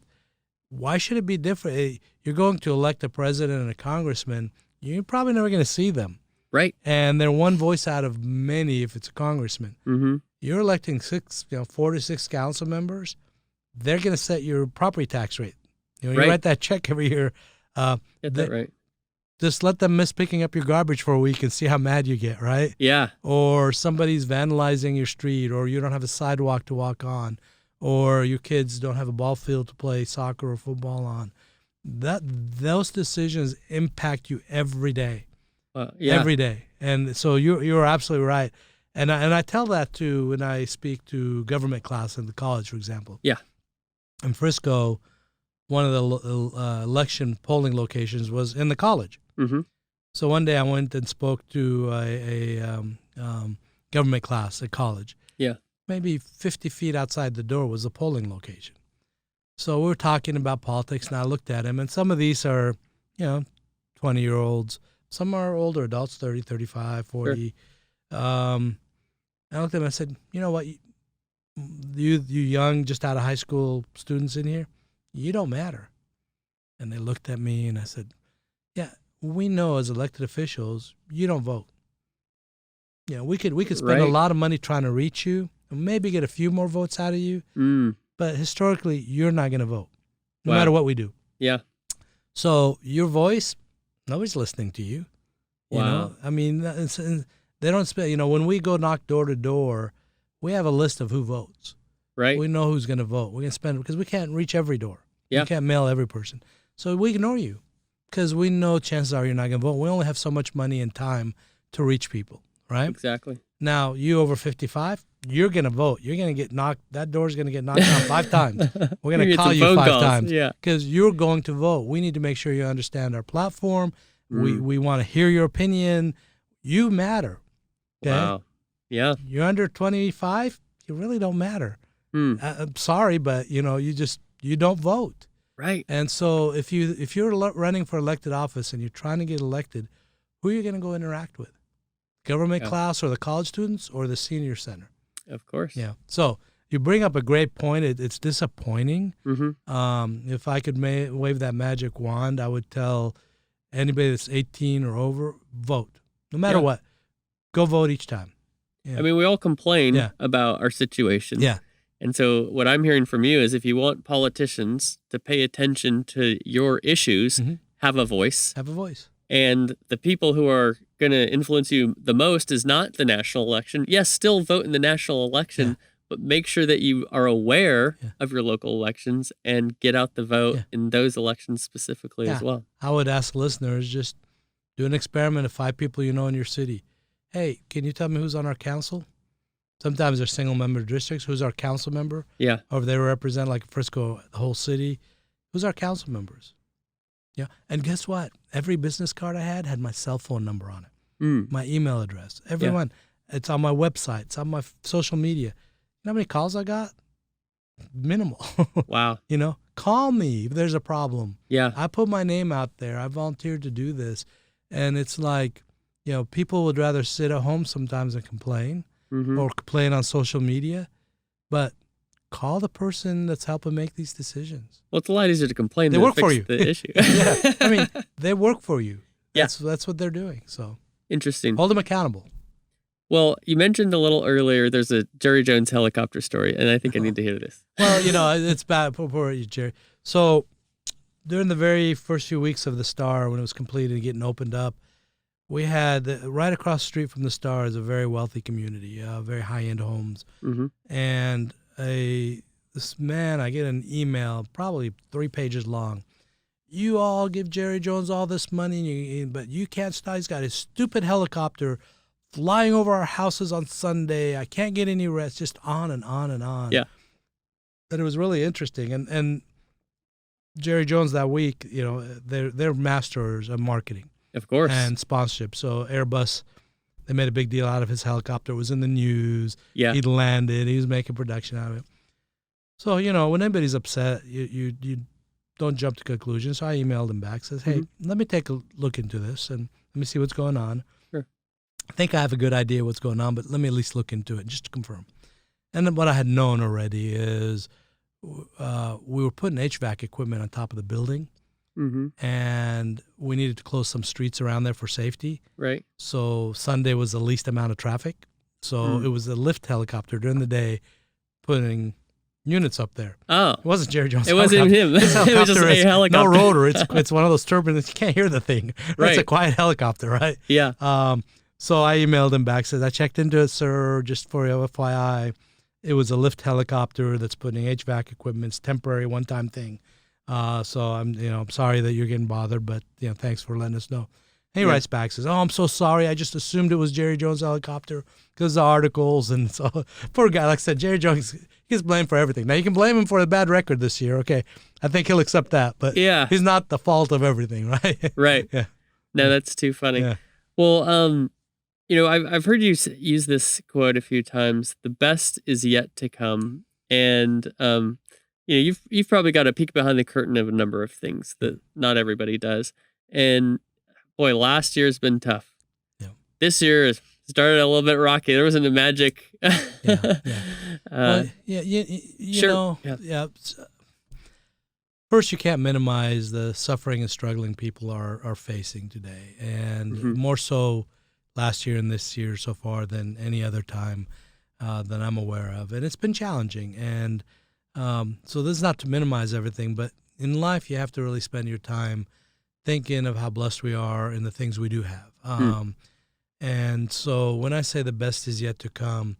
why should it be different? You're going to elect a president and a congressman. You're probably never going to see them. Right. And they're one voice out of many if it's a congressman. Mm-hmm. You're electing 4 to 6 council members. They're going to set your property tax rate. You write that check every year. Get that right. Just let them miss picking up your garbage for a week and see how mad you get, right? Yeah. Or somebody's vandalizing your street, or you don't have a sidewalk to walk on, or your kids don't have a ball field to play soccer or football on. Those decisions impact you every day. Every day. And so you're absolutely right. And I tell that too when I speak to government class in the college, for example. Yeah. In Frisco, one of the election polling locations was in the college. Mm-hmm. So one day I went and spoke to a government class at college. Yeah. Maybe 50 feet outside the door was the polling location. So we were talking about politics, and I looked at him, and some of these are, 20-year-olds. Some are older adults, 30, 35, 40. Sure. I looked at him and I said, you know what, you young, just out of high school students in here, you don't matter. And they looked at me, and I said, yeah, we know as elected officials, you don't vote. We could spend a lot of money trying to reach you, and maybe get a few more votes out of you. But historically, you're not going to vote, no matter what we do. Yeah. So your voice, nobody's listening to you. You know, I mean, they don't spend. When we go knock door to door, we have a list of who votes. Right. We know who's going to vote. We're going to spend because we can't reach every door. Yeah. We can't mail every person. So we ignore you because we know chances are you're not going to vote. We only have so much money and time to reach people. Right. Exactly. Now, you over 55, you're going to vote. You're going to get knocked. That door's going to get knocked down 5 times. We're going to call you 5 times because you're going to vote. We need to make sure you understand our platform. We want to hear your opinion. You matter. Okay? Wow. Yeah. You're under 25, you really don't matter. I'm sorry, but you don't vote. Right. And so if you're running for elected office and you're trying to get elected, who are you going to go interact with? Government class or the college students or the senior center? Of course. Yeah. So you bring up a great point. It's disappointing. Mm-hmm. If I could wave that magic wand, I would tell anybody that's 18 or over, vote. No matter what, go vote each time. Yeah. I mean, we all complain about our situation. Yeah. And so what I'm hearing from you is if you want politicians to pay attention to your issues, have a voice. Have a voice. And the people who are going to influence you the most is not the national election. Yes, still vote in the national election, but make sure that you are aware of your local elections and get out the vote in those elections specifically as well. I would ask listeners, just do an experiment of 5 people you know in your city. Hey, can you tell me who's on our council? Sometimes they're single-member districts. Who's our council member? Yeah. Or if they represent, like Frisco, the whole city, who's our council members? Yeah. And guess what? Every business card I had my cell phone number on it, my email address. Everyone. It's on my website. It's on my social media. You know how many calls I got? Minimal. Wow. Call me if there's a problem. Yeah. I put my name out there. I volunteered to do this. And it's like, people would rather sit at home sometimes and complain or complain on social media. But call the person that's helping make these decisions. Well, it's a lot easier to complain than to work fix for you. The issue. Yeah. I mean, they work for you. Yeah. That's what they're doing. So interesting. Hold them accountable. Well, you mentioned a little earlier there's a Jerry Jones helicopter story, and I think I need to hear this. Well, it's bad for you, Jerry. So during the very first few weeks of the Star, when it was completed and getting opened up, we had right across the street from the Star is a very wealthy community, very high-end homes. And this man, I get an email, probably 3 pages long. You all give Jerry Jones all this money, but you can't stop. He's got his stupid helicopter flying over our houses on Sunday. I can't get any rest, just on and on and on. Yeah. And it was really interesting. And Jerry Jones that week, they're masters of marketing. Of course. And sponsorship. So Airbus, they made a big deal out of his helicopter. It was in the news. Yeah. He'd landed. He was making production out of it. So, when anybody's upset, you don't jump to conclusions. So I emailed him back, says, hey, let me take a look into this and let me see what's going on. Sure. I think I have a good idea what's going on, but let me at least look into it just to confirm. And then what I had known already is we were putting HVAC equipment on top of the building. And we needed to close some streets around there for safety. Right. So Sunday was the least amount of traffic. So it was a lift helicopter during the day putting units up there. Oh. It wasn't Jerry Jones' It wasn't him. It was just a helicopter. No rotor. It's one of those turbines. You can't hear the thing. Right. It's a quiet helicopter, right? Yeah. So I emailed him back, says, I checked into it, sir, just for your FYI. It was a lift helicopter that's putting HVAC equipment. It's temporary, one-time thing. So I'm sorry that you're getting bothered, but thanks for letting us know. And he writes back, says, "Oh, I'm so sorry. I just assumed it was Jerry Jones' helicopter because of the articles." And so, poor guy, like I said, Jerry Jones, he's blamed for everything. Now, you can blame him for a bad record this year. Okay, I think he'll accept that. But he's not the fault of everything, right? Right. Yeah. No, that's too funny. Yeah. Well, I've heard you use this quote a few times. The best is yet to come, and you've probably got a peek behind the curtain of a number of things that not everybody does. And boy, last year's been tough. Yeah. This year started a little bit rocky. There wasn't a magic. Well, you know. First, you can't minimize the suffering and struggling people are facing today, and more so last year and this year so far than any other time that I'm aware of. And it's been challenging. And so this is not to minimize everything, but in life you have to really spend your time thinking of how blessed we are and the things we do have. And so when I say the best is yet to come,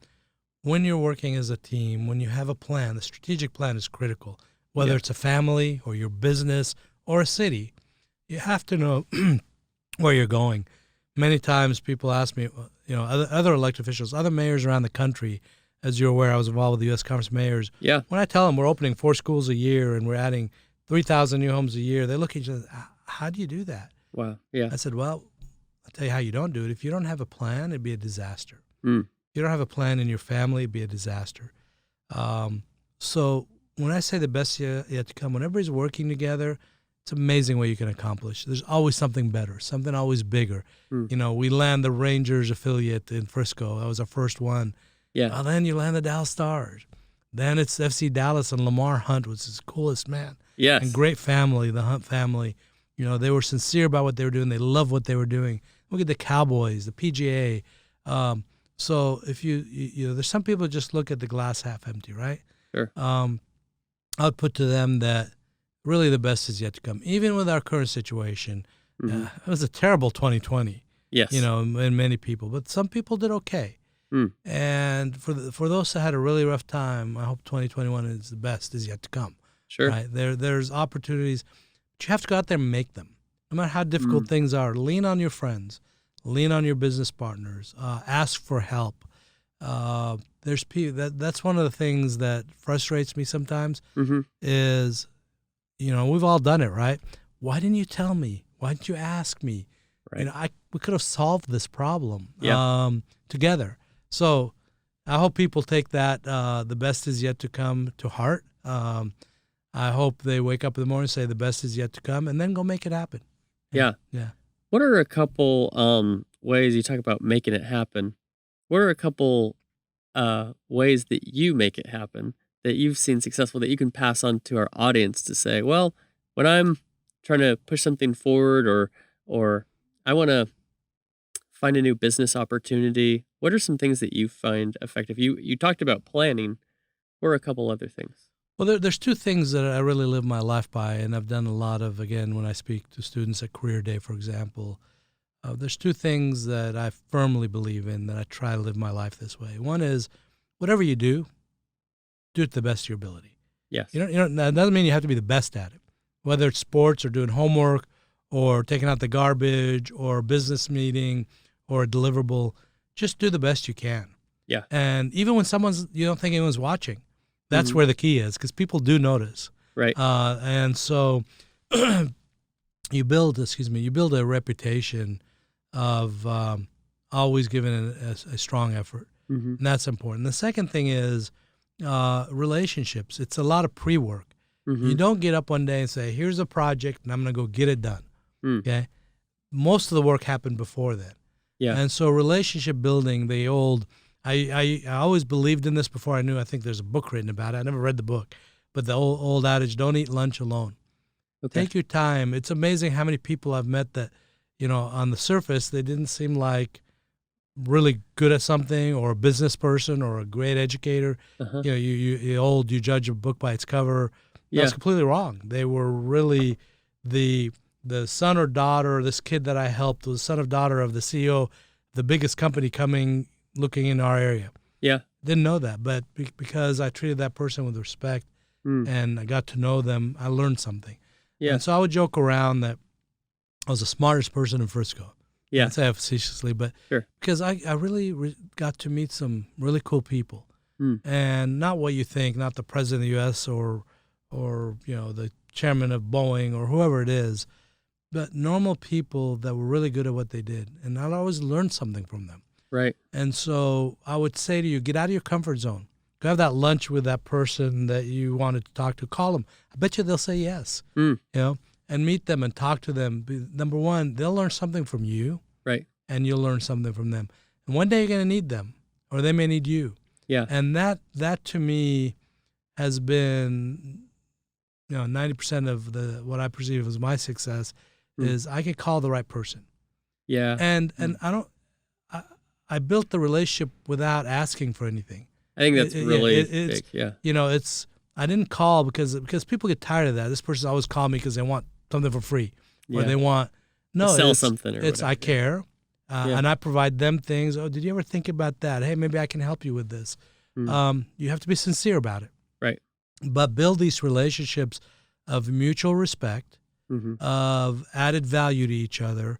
when you're working as a team, when you have a plan, the strategic plan is critical. Whether it's a family or your business or a city, you have to know where you're going. Many times people ask me, other elected officials, other mayors around the country, as you're aware, I was involved with the U.S. Conference of Mayors. Yeah. When I tell them we're opening 4 schools a year and we're adding 3,000 new homes a year, they look at each other, how do you do that? Wow. Yeah. I said, well, I'll tell you how you don't do it. If you don't have a plan, it'd be a disaster. If you don't have a plan in your family, it'd be a disaster. So when I say the best yet to come, when everybody's working together, it's amazing what you can accomplish. There's always something better, something always bigger. We land the Rangers affiliate in Frisco. That was our first one. Yeah. Well, then you land the Dallas Stars. Then it's FC Dallas and Lamar Hunt was his coolest man. Yes. And great family, the Hunt family. They were sincere about what they were doing. They loved what they were doing. Look at the Cowboys, the PGA. So if there's some people just look at the glass half empty, right? Sure. I would put to them that really the best is yet to come. Even with our current situation, it was a terrible 2020. Yes. In many people, but some people did okay. And for those that had a really rough time, I hope 2021 is the best is yet to come. Sure. Right? There's opportunities, but you have to go out there and make them. No matter how difficult things are, lean on your friends, lean on your business partners, ask for help. There's that's one of the things that frustrates me sometimes is, we've all done it, right? Why didn't you tell me? Why didn't you ask me? Right. We could have solved this problem together. So I hope people take that the best is yet to come to heart. I hope they wake up in the morning and say the best is yet to come and then go make it happen. Yeah. What are a couple ways you talk about making it happen? What are a couple ways that you make it happen that you've seen successful that you can pass on to our audience to say, well, when I'm trying to push something forward or I want to find a new business opportunity, what are some things that you find effective? You talked about planning. What are a couple other things? Well, there's 2 things that I really live my life by, and I've done a lot of, again, when I speak to students at Career Day, for example. There's 2 things that I firmly believe in that I try to live my life this way. One is, whatever you do it to the best of your ability. Yes. That doesn't mean you have to be the best at it. Whether it's sports or doing homework or taking out the garbage or a business meeting or a deliverable, just do the best you can. Yeah. And even when you don't think anyone's watching, that's where the key is, because people do notice. Right. And so you build a reputation of always giving a strong effort. And that's important. The second thing is relationships. It's a lot of pre-work. You don't get up one day and say, here's a project and I'm going to go get it done. Okay. Most of the work happened before that. Yeah. And so relationship building, I always believed in this before I knew. I think there's a book written about it. I never read the book, but the old adage, don't eat lunch alone. Okay. Take your time. It's amazing how many people I've met that, on the surface, they didn't seem like really good at something or a business person or a great educator. You judge a book by its cover. That's completely wrong. They were really the son or daughter, this kid that I helped was the son or daughter of the CEO, the biggest company looking in our area. Yeah. Didn't know that, but because I treated that person with respect and I got to know them, I learned something. Yeah. And so I would joke around that I was the smartest person in Frisco. Yeah. I say that facetiously, but Sure. because I really got to meet some really cool people. And not what you think, not the president of the U.S. or the chairman of Boeing or whoever it is, but normal people that were really good at what they did. And I'd always learn something from them. Right. And so I would say to you, get out of your comfort zone. Go have that lunch with that person that you wanted to talk to. Call them. I bet you they'll say yes. And meet them and talk to them. Number one, they'll learn something from you. Right. And you'll learn something from them. And one day you're going to need them, or they may need you. Yeah. And that to me has been, 90% of what I perceive as my success is I can call the right person. Yeah. And I built the relationship without asking for anything. I think that's really big. Yeah. I didn't call because people get tired of that. This person's always calling me because they want something for free, or they want sell something. Or whatever. I care. And I provide them things. Oh, did you ever think about that? Hey, maybe I can help you with this. You have to be sincere about it. Right. But build these relationships of mutual respect, of added value to each other.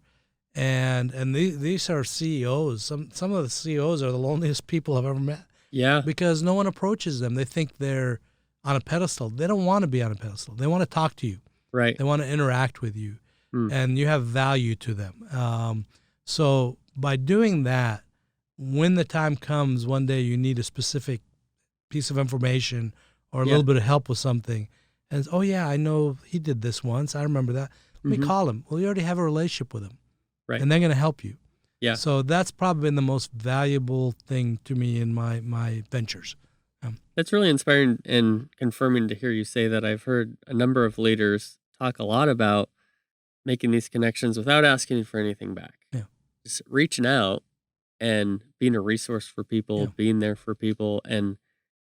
And these are CEOs. Some of the CEOs are the loneliest people I've ever met. Yeah. Because no one approaches them. They think they're on a pedestal. They don't want to be on a pedestal. They want to talk to you. Right. They want to interact with you. And you have value to them. So by doing that, when the time comes one day you need a specific piece of information or a little bit of help with something, and oh yeah, I know he did this once. I remember that. Let me call him. Well, you already have a relationship with him. Right. And they're going to help you. Yeah. So that's probably been the most valuable thing to me in my ventures. That's really inspiring and confirming to hear you say that. I've heard a number of leaders talk a lot about making these connections without asking for anything back. Yeah. Just reaching out and being a resource for people, being there for people. And,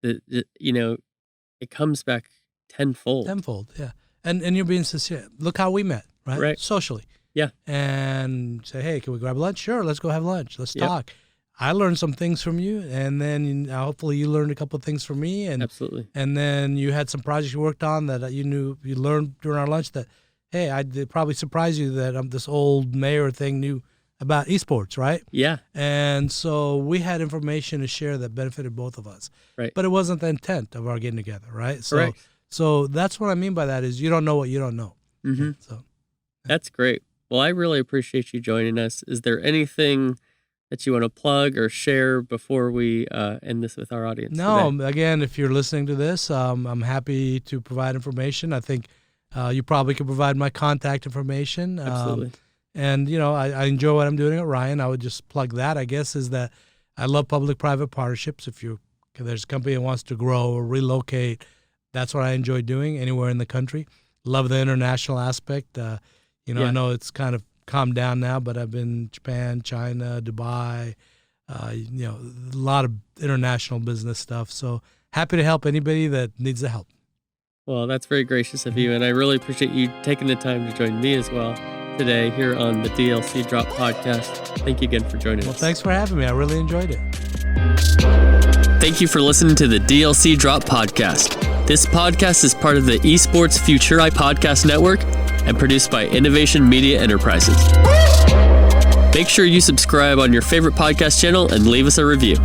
it comes back tenfold. Tenfold, yeah. And you're being sincere. Look how we met, right? Right. Socially. Yeah. And say, hey, can we grab lunch? Sure, let's go have lunch. Let's talk. I learned some things from you, and then hopefully you learned a couple of things from me. And absolutely. And then you had some projects you worked on that you learned during our lunch that, hey, I did probably surprise you that this old mayor thing knew about esports, right? Yeah. And so we had information to share that benefited both of us. Right. But it wasn't the intent of our getting together, right? Correct. So that's what I mean by that is you don't know what you don't know. Mm-hmm. So that's great. Well, I really appreciate you joining us. Is there anything that you want to plug or share before we end this with our audience today? Again, if you're listening to this, I'm happy to provide information. I think you probably could provide my contact information. Absolutely. And, I enjoy what I'm doing at Ryan. I would just plug that, I guess, is that I love public-private partnerships. If there's a company that wants to grow or relocate, that's what I enjoy doing anywhere in the country. Love the international aspect. I know it's kind of calmed down now, but I've been Japan, China, Dubai, a lot of international business stuff. So happy to help anybody that needs the help. Well, that's very gracious of you, and I really appreciate you taking the time to join me as well today here on the DLC Drop podcast. Thank you again for joining us. Well, thanks for having me. I really enjoyed it. Thank you for listening to the DLC Drop podcast. This podcast is part of the Esports Future podcast network and produced by Innovation Media Enterprises. Make sure you subscribe on your favorite podcast channel and leave us a review.